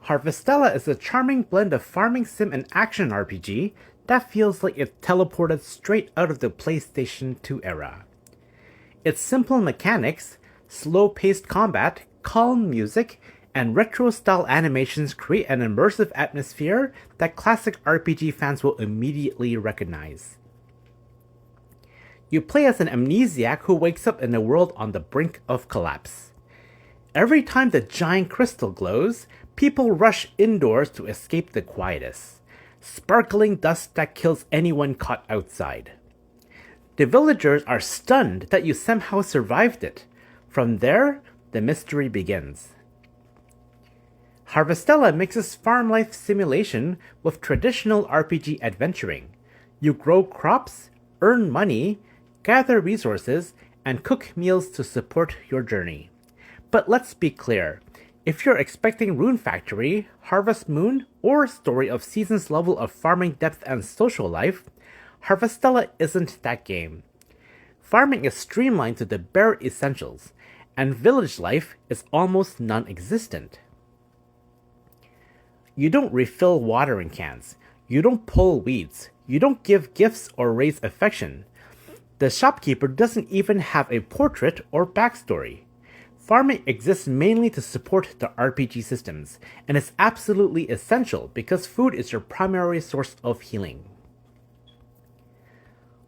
Harvestella is a charming blend of farming sim and action RPG that feels like it teleported straight out of the PlayStation 2 era. Its simple mechanics, slow-paced combat, calm music, and retro-style animations create an immersive atmosphere that classic RPG fans will immediately recognize. You play as an amnesiac who wakes up in a world on the brink of collapse. Every time the giant crystal glows, people rush indoors to escape the quietus, sparkling dust that kills anyone caught outside. The villagers are stunned that you somehow survived it. From there, the mystery begins. Harvestella mixes farm life simulation with traditional RPG adventuring. You grow crops, earn money, gather resources, and cook meals to support your journey. But let's be clear, if you're expecting Rune Factory, Harvest Moon, or Story of Seasons level of farming depth and social life, Harvestella isn't that game. Farming is streamlined to the bare essentials, and village life is almost non-existent. You don't refill watering cans, you don't pull weeds, you don't give gifts or raise affection. The shopkeeper doesn't even have a portrait or backstory. Farming exists mainly to support the RPG systems, and it's absolutely essential because food is your primary source of healing.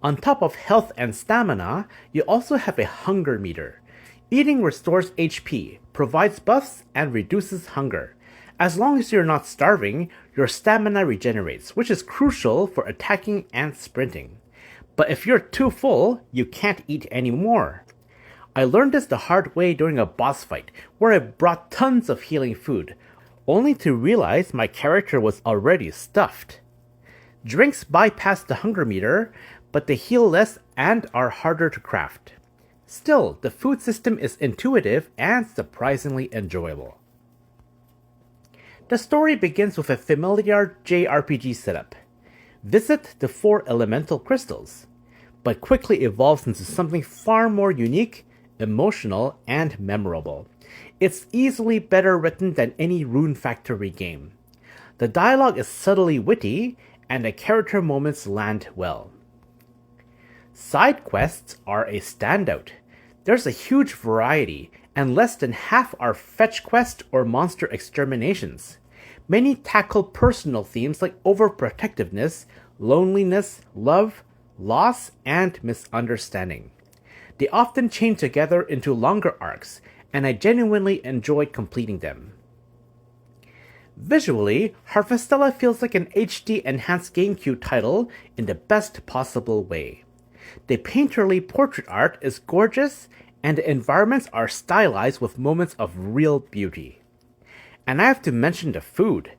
On top of health and stamina, you also have a hunger meter. Eating restores HP, provides buffs, and reduces hunger. As long as you're not starving, your stamina regenerates, which is crucial for attacking and sprinting. But if you're too full, you can't eat anymore. I learned this the hard way during a boss fight, where I brought tons of healing food, only to realize my character was already stuffed. Drinks bypass the hunger meter, but they heal less and are harder to craft. Still, the food system is intuitive and surprisingly enjoyable. The story begins with a familiar JRPG setup. Visit the 4 elemental crystals, but quickly evolves into something far more unique, emotional, and memorable. It's easily better written than any Rune Factory game. The dialogue is subtly witty, and the character moments land well. Side quests are a standout. There's a huge variety, and less than half are fetch quest or monster exterminations. Many tackle personal themes like overprotectiveness, loneliness, love, loss, and misunderstanding. They often chain together into longer arcs, and I genuinely enjoyed completing them. Visually, Harvestella feels like an HD enhanced GameCube title in the best possible way. The painterly portrait art is gorgeous, and the environments are stylized with moments of real beauty. And I have to mention the food.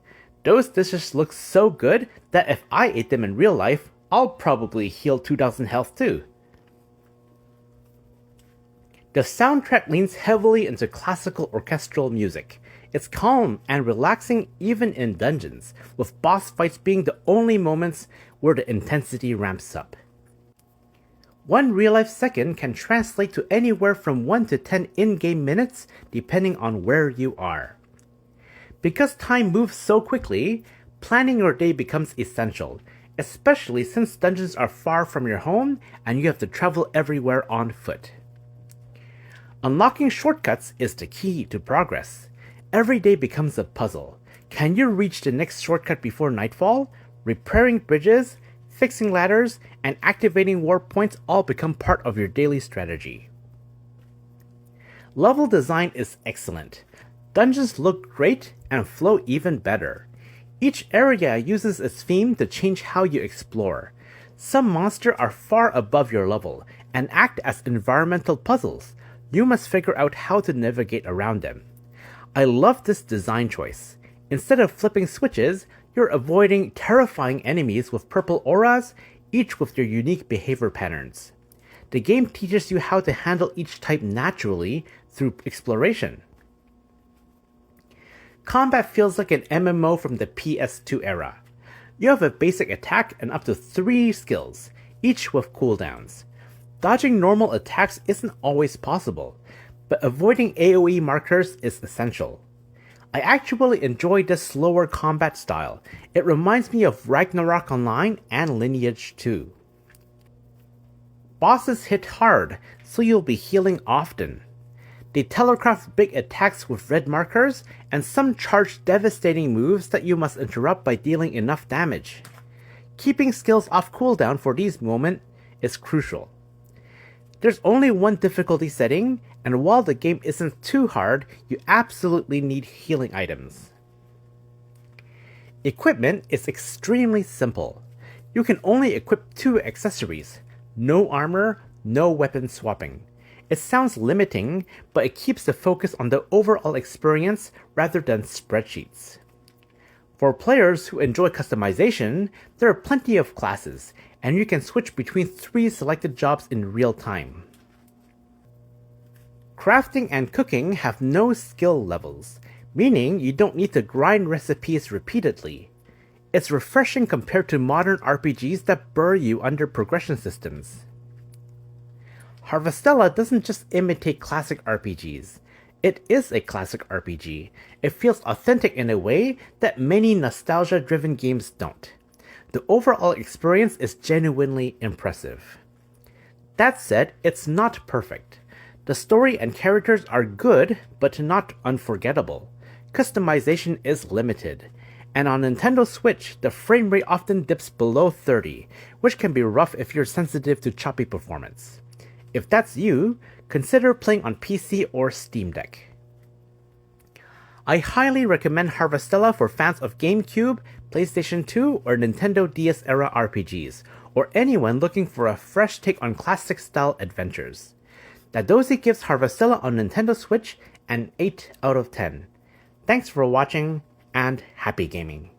Those dishes look so good that if I ate them in real life, I'll probably heal 2000 health too. The soundtrack leans heavily into classical orchestral music. It's calm and relaxing even in dungeons, with boss fights being the only moments where the intensity ramps up. 1 real-life second can translate to anywhere from 1 to 10 in-game minutes depending on where you are. Because time moves so quickly, planning your day becomes essential, especially since dungeons are far from your home and you have to travel everywhere on foot. Unlocking shortcuts is the key to progress. Every day becomes a puzzle. Can you reach the next shortcut before nightfall? Repairing bridges, fixing ladders, and activating warp points all become part of your daily strategy. Level design is excellent. Dungeons look great and flow even better. Each area uses its theme to change how you explore. Some monsters are far above your level and act as environmental puzzles. You must figure out how to navigate around them. I love this design choice. Instead of flipping switches, you're avoiding terrifying enemies with purple auras, each with their unique behavior patterns. The game teaches you how to handle each type naturally through exploration. Combat feels like an MMO from the PS2 era. You have a basic attack and up to 3 skills, each with cooldowns. Dodging normal attacks isn't always possible, but avoiding AoE markers is essential. I actually enjoy this slower combat style. It reminds me of Ragnarok Online and Lineage 2. Bosses hit hard, so you'll be healing often. They telegraph big attacks with red markers, and some charge devastating moves that you must interrupt by dealing enough damage. Keeping skills off cooldown for these moments is crucial. There's only one difficulty setting, and while the game isn't too hard, you absolutely need healing items. Equipment is extremely simple. You can only equip 2 accessories. No armor, no weapon swapping. It sounds limiting, but it keeps the focus on the overall experience rather than spreadsheets. For players who enjoy customization, there are plenty of classes, and you can switch between 3 selected jobs in real time. Crafting and cooking have no skill levels, meaning you don't need to grind recipes repeatedly. It's refreshing compared to modern RPGs that bury you under progression systems. Harvestella doesn't just imitate classic RPGs. It is a classic RPG. It feels authentic in a way that many nostalgia-driven games don't. The overall experience is genuinely impressive. That said, it's not perfect. The story and characters are good, but not unforgettable. Customization is limited. And on Nintendo Switch, the frame rate often dips below 30, which can be rough if you're sensitive to choppy performance. If that's you, consider playing on PC or Steam Deck. I highly recommend Harvestella for fans of GameCube, PlayStation 2, or Nintendo DS era RPGs, or anyone looking for a fresh take on classic-style adventures. Dadozy gives Harvestella on Nintendo Switch an 8 out of 10. Thanks for watching, and happy gaming!